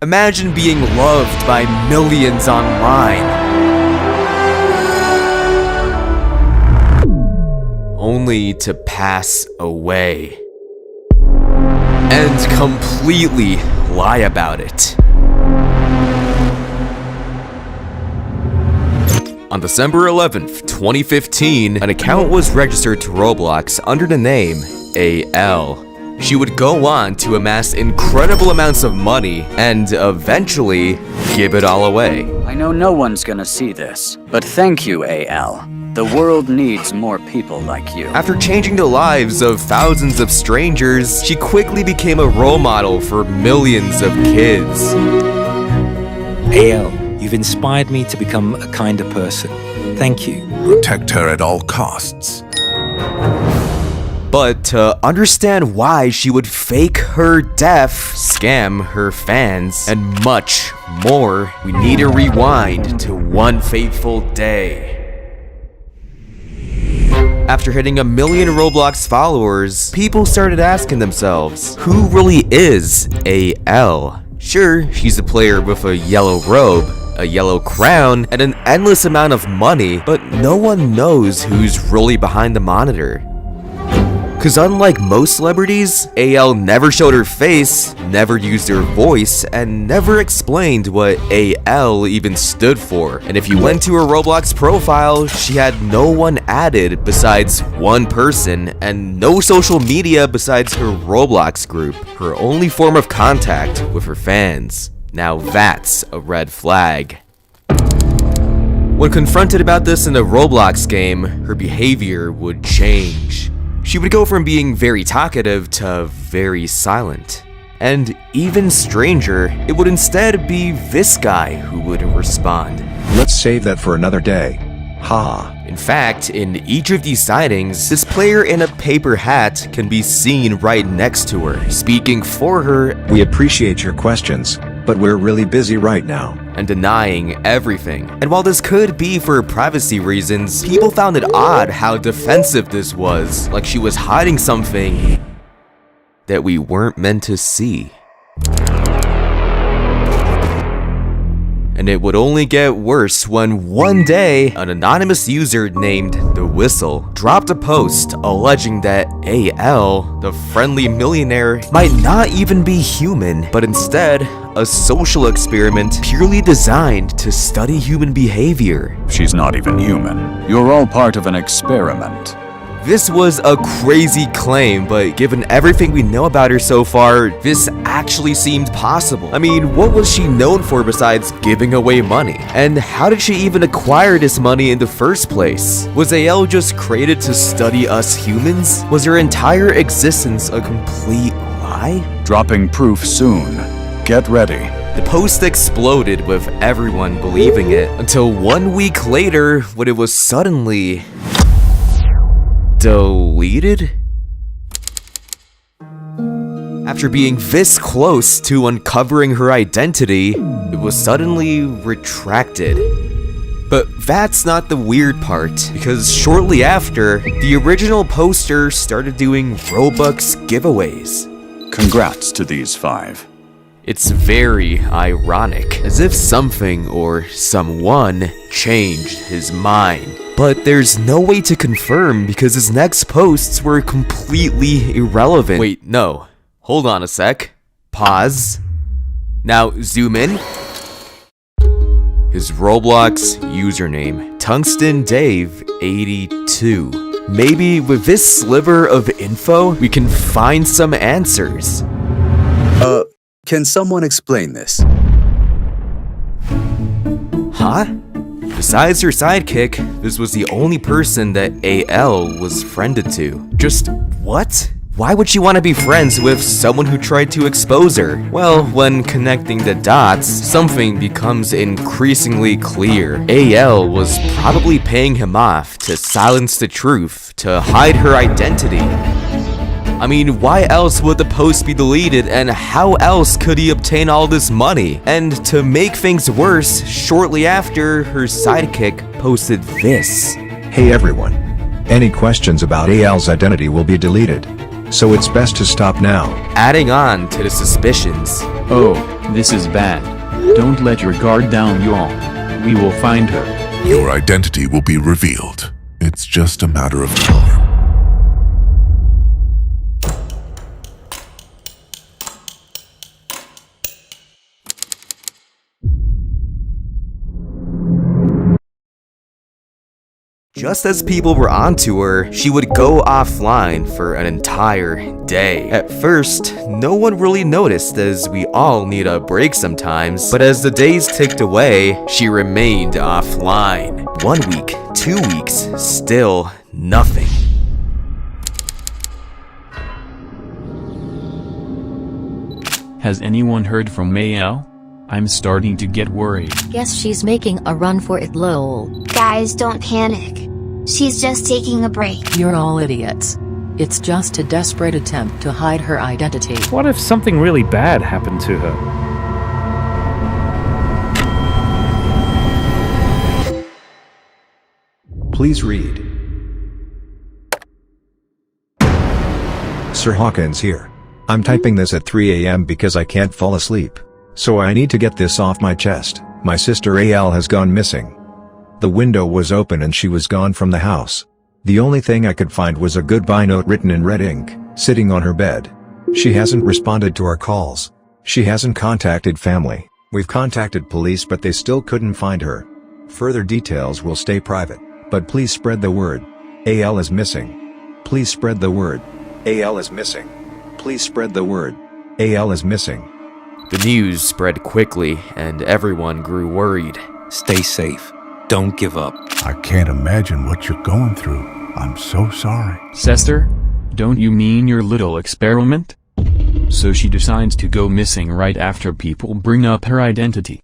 Imagine being loved by millions online, only to pass away and completely lie about it. On December 11th, 2015, an account was registered to Roblox under the name AL. She would go on to amass incredible amounts of money and eventually give it all away. I know no one's gonna see this, but thank you, AL. The world needs more people like you. After changing the lives of thousands of strangers, she quickly became a role model for millions of kids. AL, you've inspired me to become a kinder person. Thank you. Protect her at all costs. But to understand why she would fake her death, scam her fans, and much more, we need to rewind to one fateful day. After hitting 1 million Roblox followers, people started asking themselves, who really is AL? Sure, she's a player with a yellow robe, a yellow crown, and an endless amount of money, but no one knows who's really behind the monitor. Cause unlike most celebrities, AL never showed her face, never used her voice, and never explained what AL even stood for. And if you went to her Roblox profile, she had no one added besides one person, and no social media besides her Roblox group, her only form of contact with her fans. Now that's a red flag. When confronted about this in a Roblox game, her behavior would change. She would go from being very talkative to very silent. And even stranger, it would instead be this guy who would respond. Let's save that for another day. Ha. In fact, in each of these sightings, this player in a paper hat can be seen right next to her, speaking for her. We appreciate your questions, but we're really busy right now. And denying everything. And while this could be for privacy reasons, people found it odd how defensive this was, like she was hiding something that we weren't meant to see. And it would only get worse when one day, an anonymous user named The Whistle dropped a post alleging that AL, the friendly millionaire, might not even be human, but instead a social experiment purely designed to study human behavior. She's not even human. You're all part of an experiment. This was a crazy claim, but given everything we know about her so far, this actually seemed possible. I mean, what was she known for besides giving away money? And how did she even acquire this money in the first place? Was AL just created to study us humans? Was her entire existence a complete lie? Dropping proof soon. Get ready. The post exploded with everyone believing it, until 1 week later, when it was suddenly deleted? After being this close to uncovering her identity, it was suddenly retracted. But that's not the weird part, because shortly after, the original poster started doing Robux giveaways. Congrats to these 5. It's very ironic, as if something or someone changed his mind. But there's no way to confirm because his next posts were completely irrelevant. Wait, no. Hold on a sec. Pause. Now zoom in. His Roblox username, TungstenDave82. Maybe with this sliver of info, we can find some answers. Can someone explain this? Huh? Besides her sidekick, this was the only person that AL was friended to. Just what? Why would she want to be friends with someone who tried to expose her? Well, when connecting the dots, something becomes increasingly clear. AL was probably paying him off to silence the truth, to hide her identity. I mean, why else would the post be deleted, and how else could he obtain all this money? And to make things worse, shortly after, her sidekick posted this. Hey everyone. Any questions about AL's identity will be deleted. so it's best to stop now. adding on to the suspicions. Oh, this is bad. Don't let your guard down, you all. We will find her. Your identity will be revealed. It's just a matter of time. Just as people were onto her, she would go offline for an entire day. At first, no one really noticed as we all need a break sometimes, but as the days ticked away, she remained offline. 1 week, 2 weeks, still nothing. Has anyone heard from AL? I'm starting to get worried. Guess she's making a run for it, lol. Guys, don't panic. She's just taking a break. You're all idiots. It's just a desperate attempt to hide her identity. What if something really bad happened to her? Please read. Sir Hawkins here. I'm typing this at 3 a.m. because I can't fall asleep. So I need to get this off my chest. My sister Al has gone missing. The window was open and she was gone from the house. The only thing I could find was a goodbye note written in red ink, sitting on her bed. She hasn't responded to our calls. She hasn't contacted family. We've contacted police but they still couldn't find her. Further details will stay private, but please spread the word. Al is missing. Please spread the word. Al is missing. Please spread the word. Al is missing. The news spread quickly, and everyone grew worried. Stay safe. Don't give up. I can't imagine what you're going through. I'm so sorry. Sester? Don't you mean your little experiment? So she decides to go missing right after people bring up her identity.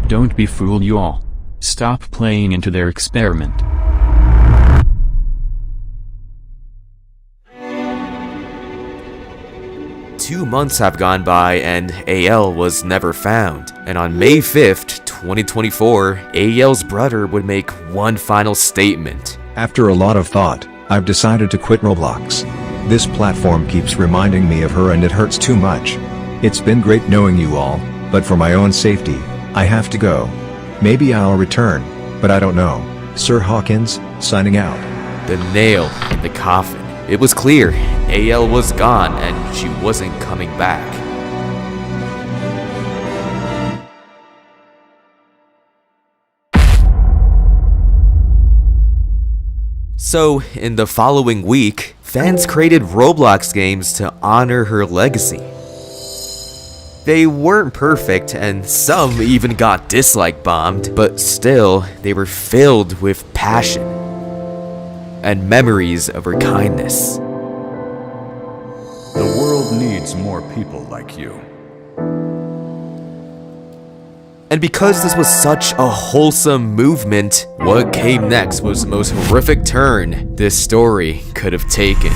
Don't be fooled, you all. Stop playing into their experiment. Two months have gone by and AL was never found. And on May 5th, 2024, AL's brother would make one final statement. After a lot of thought, I've decided to quit Roblox. This platform keeps reminding me of her and it hurts too much. It's been great knowing you all, but for my own safety, I have to go. Maybe I'll return, but I don't know. Sir Hawkins, signing out. The nail in the coffin. It was clear, AL was gone and she wasn't coming back. So, in the following week, fans created Roblox games to honor her legacy. They weren't perfect and some even got dislike bombed, but still, they were filled with passion and memories of her kindness. The world needs more people like you. And because this was such a wholesome movement, what came next was the most horrific turn this story could have taken.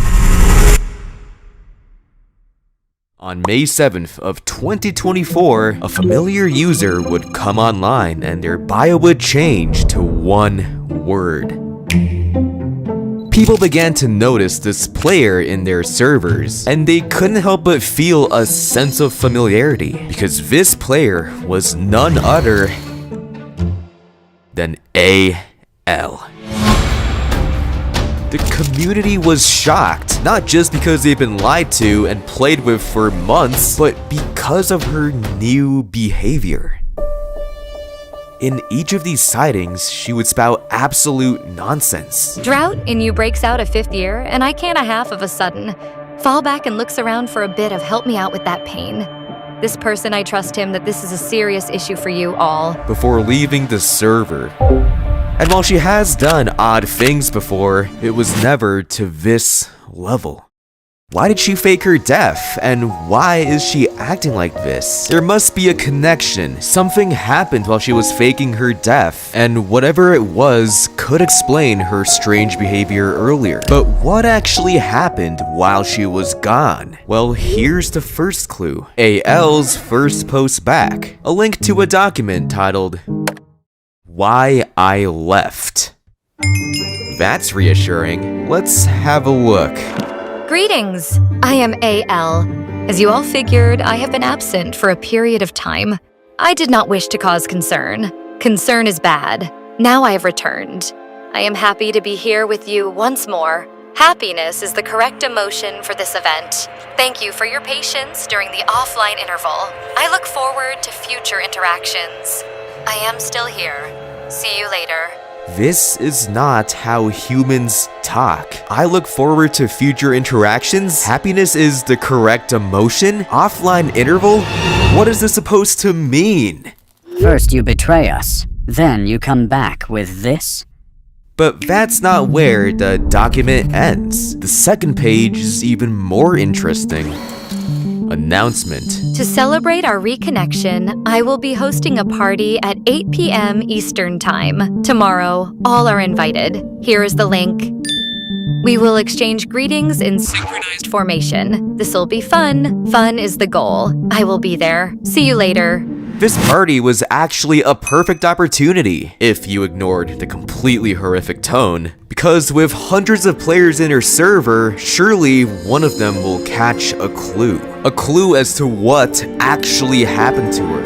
On May 7th of 2024, a familiar user would come online and their bio would change to one word. People began to notice this player in their servers, and they couldn't help but feel a sense of familiarity, because this player was none other than AL. The community was shocked, not just because they've been lied to and played with for months, but because of her new behavior. In each of these sightings, she would spout absolute nonsense. Drought in you breaks out a fifth year, and I can't a half of a sudden. Fall back and looks around for a bit of help me out with that pain. This person, I trust him that this is a serious issue for you all. Before leaving the server. And while she has done odd things before, it was never to this level. Why did she fake her death, and why is she acting like this? There must be a connection. Something happened while she was faking her death, and whatever it was could explain her strange behavior earlier. But what actually happened while she was gone? Well, here's the first clue. AL's first post back. A link to a document titled, "Why I Left." That's reassuring. Let's have a look. Greetings! I am AL. As you all figured, I have been absent for a period of time. I did not wish to cause concern. Concern is bad. Now I have returned. I am happy to be here with you once more. Happiness is the correct emotion for this event. Thank you for your patience during the offline interval. I look forward to future interactions. I am still here. See you later. This is not how humans talk. I look forward to future interactions. Happiness is the correct emotion? Offline interval? What is this supposed to mean? First you betray us, then you come back with this? But that's not where the document ends. The second page is even more interesting. Announcement. To celebrate our reconnection, I will be hosting a party at 8 p.m. Eastern Time. Tomorrow, all are invited. Here is the link. We will exchange greetings in synchronized formation. This'll be fun. Fun is the goal. I will be there. See you later. This party was actually a perfect opportunity, if you ignored the completely horrific tone, because with hundreds of players in her server, surely one of them will catch a clue. A clue as to what actually happened to her.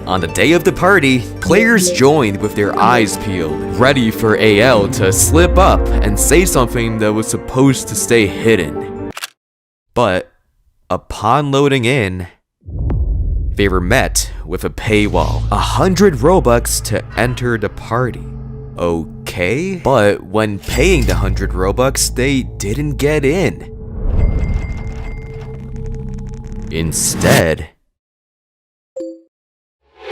On the day of the party, players joined with their eyes peeled, ready for AL to slip up and say something that was supposed to stay hidden. But upon loading in, they were met with a paywall. 100 Robux to enter the party. Okay, but when paying the 100 Robux, they didn't get in. Instead,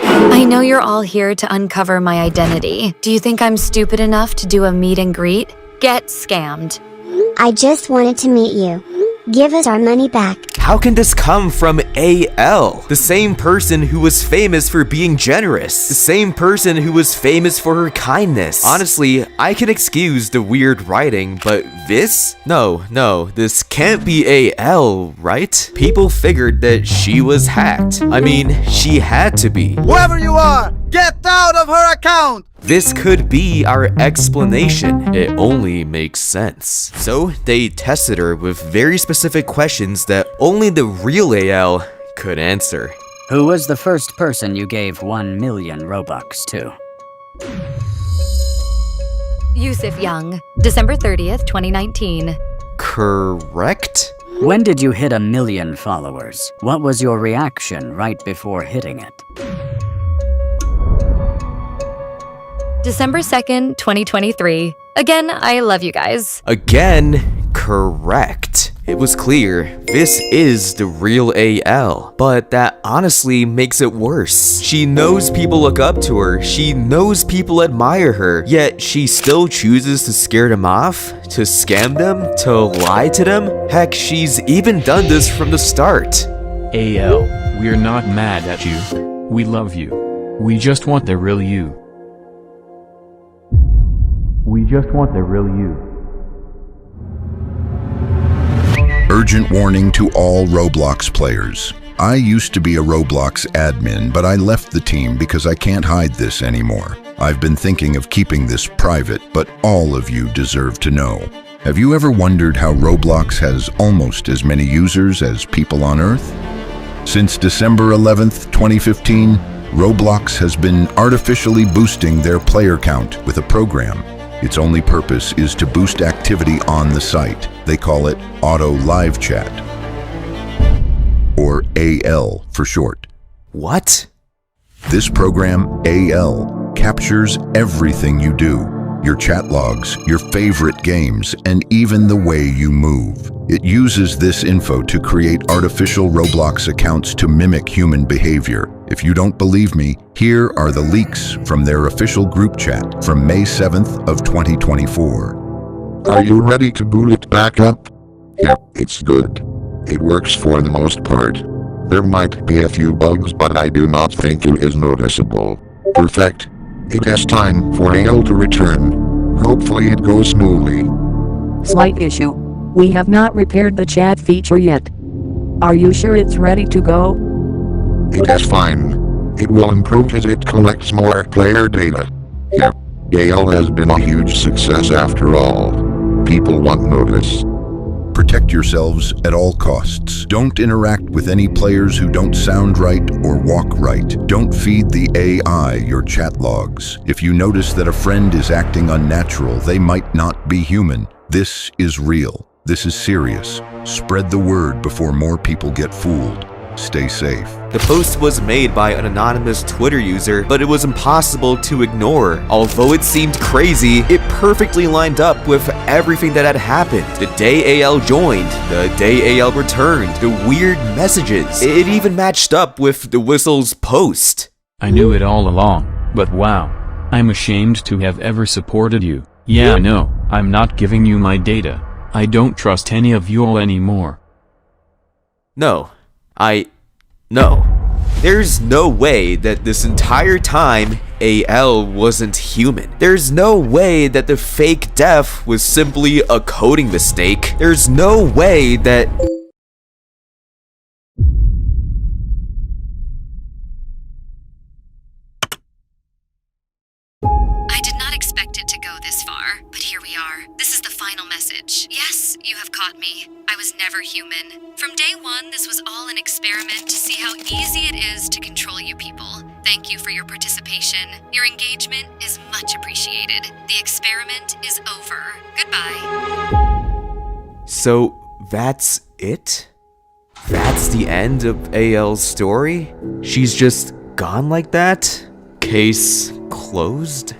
I know you're all here to uncover my identity. Do you think I'm stupid enough to do a meet and greet? Get scammed. I just wanted to meet you. Give us our money back. how can this come from AL? The same person who was famous for being generous. The same person who was famous for her kindness. Honestly, I can excuse the weird writing, but this? No, this can't be AL, right? People figured that she was hacked. I mean, she had to be. Whoever you are, get out of her account! This could be our explanation. It only makes sense. So they tested her with very specific questions that only the real AL could answer. Who was the first person you gave 1 million Robux to? Yusuf Young, December 30th, 2019. Correct? When did you hit 1 million followers? What was your reaction right before hitting it? December 2nd, 2023. Again, I love you guys. Again, correct. It was clear this is the real AL, but that honestly makes it worse. She knows people look up to her, she knows people admire her, yet she still chooses to scare them off, to scam them, to lie to them. Heck, she's even done this from the start. AL, we're not mad at you. We love you. We just want the real you. We just want the real you. Urgent warning to all Roblox players. I used to be a Roblox admin, but I left the team because I can't hide this anymore. I've been thinking of keeping this private, but all of you deserve to know. Have you ever wondered how Roblox has almost as many users as people on Earth? Since December 11th, 2015, Roblox has been artificially boosting their player count with a program. Its only purpose is to boost activity on the site. They call it Auto Live Chat, or AL for short. What? This program, AL, captures everything you do. Your chat logs, your favorite games, and even the way you move. It uses this info to create artificial Roblox accounts to mimic human behavior. If you don't believe me, here are the leaks from their official group chat from May 7th of 2024. Are you ready to boot it back up? Yep, it's good. It works for the most part. There might be a few bugs, but I do not think it is noticeable. Perfect. It has time for AL to return. Hopefully it goes smoothly. Slight issue. We have not repaired the chat feature yet. Are you sure it's ready to go? It is fine. It will improve as it collects more player data. Yep, AL has been a huge success after all. People want notice. Protect yourselves at all costs. Don't interact with any players who don't sound right or walk right. Don't feed the AI your chat logs. If you notice that a friend is acting unnatural, they might not be human. This is real. This is serious. Spread the word before more people get fooled. Stay safe. The post was made by an anonymous Twitter user, but it was impossible to ignore. Although it seemed crazy, it perfectly lined up with everything that had happened. The day AL joined, the day AL returned, the weird messages. It even matched up with the Whistle's post. I knew it all along, but wow. I'm ashamed to have ever supported you. Yeah, no, I'm not giving you my data. I don't trust any of you all anymore. No. No. There's no way that this entire time AL wasn't human. There's no way that the fake death was simply a coding mistake. There's no way that... I did not expect it to go this far, but here we are. This is the final message. Yes, you have caught me. I was never human. From day one, this was all an experiment to see how easy it is to control you people. Thank you for your participation. Your engagement is much appreciated. The experiment is over. Goodbye. So, that's it? That's the end of AL's story? She's just gone like that? Case closed?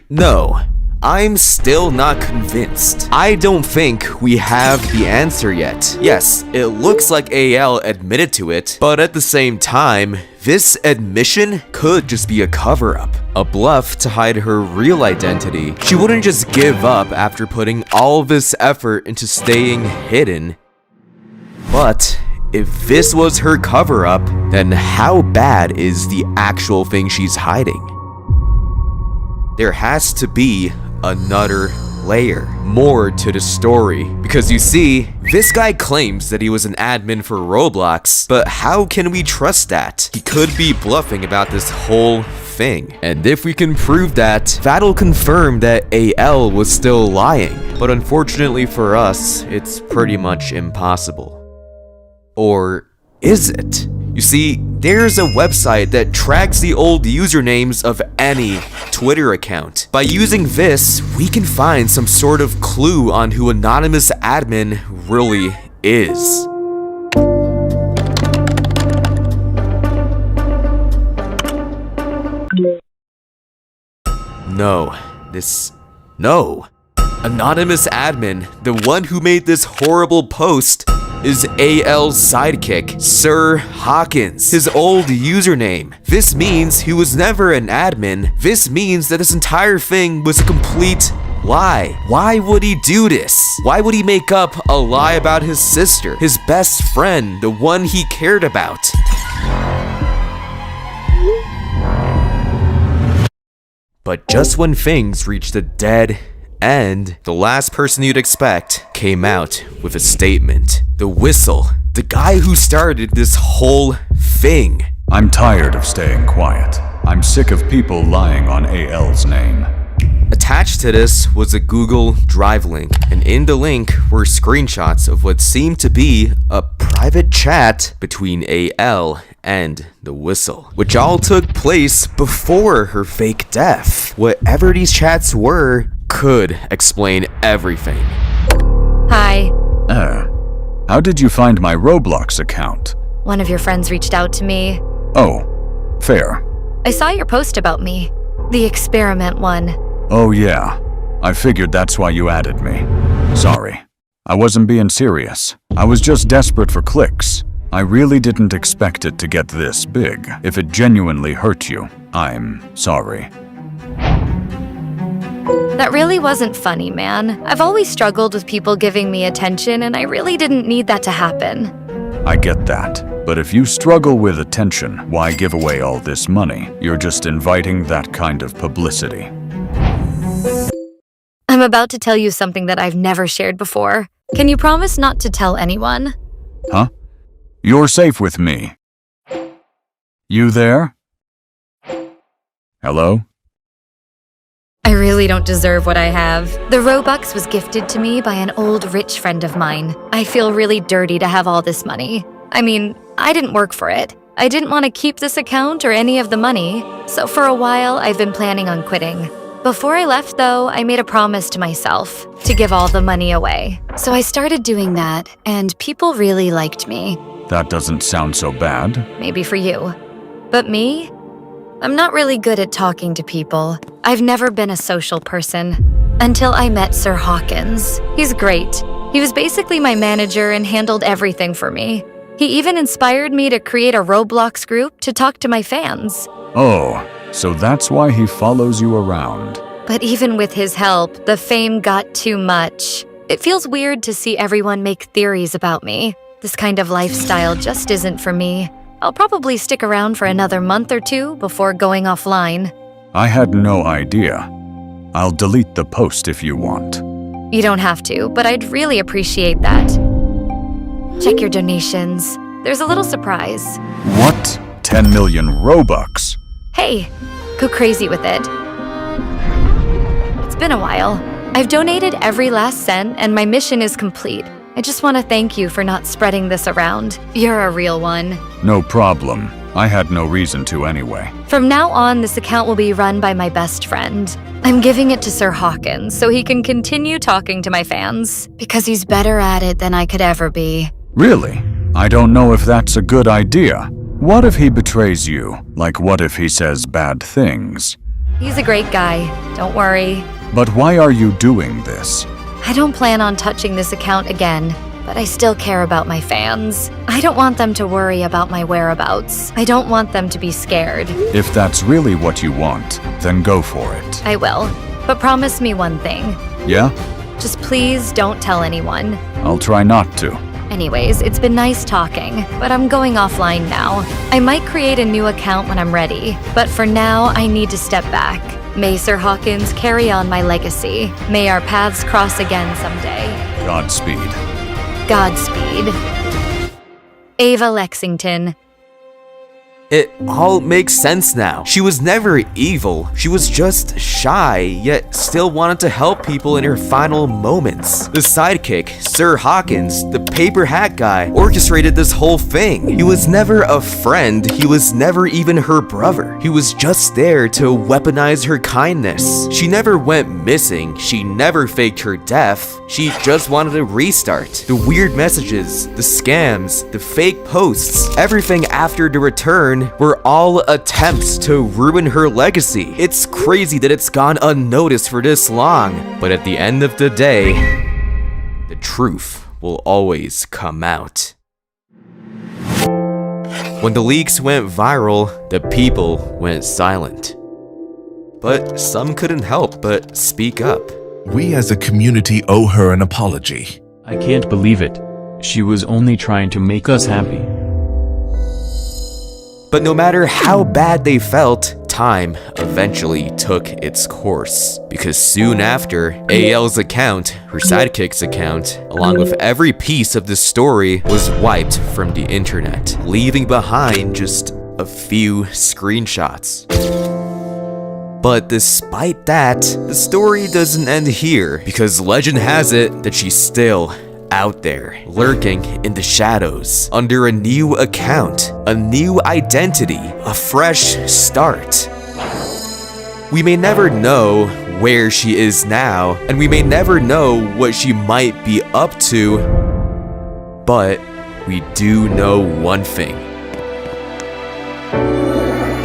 No, I'm still not convinced. I don't think we have the answer yet. Yes, it looks like AL admitted to it, but at the same time, this admission could just be a cover-up, a bluff to hide her real identity. She wouldn't just give up after putting all this effort into staying hidden. But if this was her cover-up, then how bad is the actual thing she's hiding? There has to be another layer, more to the story. Because you see, this guy claims that he was an admin for Roblox, but how can we trust that? He could be bluffing about this whole thing. And if we can prove that, that'll confirm that AL was still lying. But unfortunately for us, it's pretty much impossible. Or is it? You see, there's a website that tracks the old usernames of any Twitter account. By using this, we can find some sort of clue on who anonymous admin really is. No. Anonymous admin, the one who made this horrible post, is AL's sidekick, Sir Hawkins, his old username. This means he was never an admin. This means that this entire thing was a complete lie. Why would he do this? Why would he make up a lie about his sister, his best friend, the one he cared about? But just when things reached a dead end, the last person you'd expect came out with a statement. The Whistle, the guy who started this whole thing. I'm tired of staying quiet. I'm sick of people lying on AL's name. Attached to this was a Google Drive link, and in the link were screenshots of what seemed to be a private chat between AL and the Whistle, which all took place before her fake death. Whatever these chats were could explain everything. Hi. How did you find my Roblox account? One of your friends reached out to me. Oh, fair. I saw your post about me. The experiment one. Oh yeah. I figured that's why you added me. Sorry. I wasn't being serious. I was just desperate for clicks. I really didn't expect it to get this big. If it genuinely hurt you, I'm sorry. That really wasn't funny, man. I've always struggled with people giving me attention, and I really didn't need that to happen. I get that. But if you struggle with attention, why give away all this money? You're just inviting that kind of publicity. I'm about to tell you something that I've never shared before. Can you promise not to tell anyone? Huh? You're safe with me. You there? Hello? I really don't deserve what I have. The Robux was gifted to me by an old rich friend of mine. I feel really dirty to have all this money. I mean, I didn't work for it. I didn't want to keep this account or any of the money, so for a while I've been planning on quitting. Before I left though, I made a promise to myself to give all the money away. So I started doing that, and people really liked me. That doesn't sound so bad. Maybe for you. But me? I'm not really good at talking to people. I've never been a social person. Until I met Sir Hawkins. He's great. He was basically my manager and handled everything for me. He even inspired me to create a Roblox group to talk to my fans. Oh, so that's why he follows you around. But even with his help, the fame got too much. It feels weird to see everyone make theories about me. This kind of lifestyle just isn't for me. I'll probably stick around for another month or two before going offline. I had no idea. I'll delete the post if you want. You don't have to, but I'd really appreciate that. Check your donations. There's a little surprise. What? 10 million Robux? Hey, go crazy with it. It's been a while. I've donated every last cent and my mission is complete. I just want to thank you for not spreading this around. You're a real one. No problem. I had no reason to anyway. From now on, this account will be run by my best friend. I'm giving it to Sir Hawkins so he can continue talking to my fans, because he's better at it than I could ever be. Really? I don't know if that's a good idea. What if he betrays you? Like, what if he says bad things? He's a great guy, don't worry. But why are you doing this? I don't plan on touching this account again, but I still care about my fans. I don't want them to worry about my whereabouts. I don't want them to be scared. If that's really what you want, then go for it. I will, but promise me one thing. Yeah? Just please don't tell anyone. I'll try not to. Anyways, it's been nice talking, but I'm going offline now. I might create a new account when I'm ready, but for now, I need to step back. May Sir Hawkins carry on my legacy. May our paths cross again someday. Godspeed. Godspeed. Ava Lexington. It all makes sense now. She was never evil. She was just shy, yet still wanted to help people in her final moments. The sidekick, Sir Hawkins, the paper hat guy, orchestrated this whole thing. He was never a friend. He was never even her brother. He was just there to weaponize her kindness. She never went missing. She never faked her death. She just wanted a restart. The weird messages, the scams, the fake posts, everything after the return were all attempts to ruin her legacy. It's crazy that it's gone unnoticed for this long, but at the end of the day, the truth will always come out. When the leaks went viral, the people went silent. But some couldn't help but speak up. We as a community owe her an apology. I can't believe it. She was only trying to make us happy. But no matter how bad they felt, time eventually took its course. Because soon after, AL's account, her sidekick's account, along with every piece of the story, was wiped from the internet, leaving behind just a few screenshots. But despite that, the story doesn't end here, because legend has it that she's still out there, lurking in the shadows, under a new account, a new identity, a fresh start. We may never know where she is now, and we may never know what she might be up to, but we do know one thing.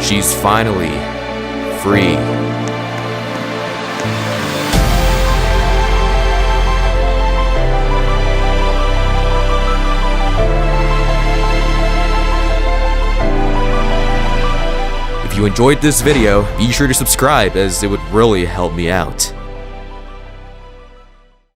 She's finally free. If you enjoyed this video, be sure to subscribe as it would really help me out.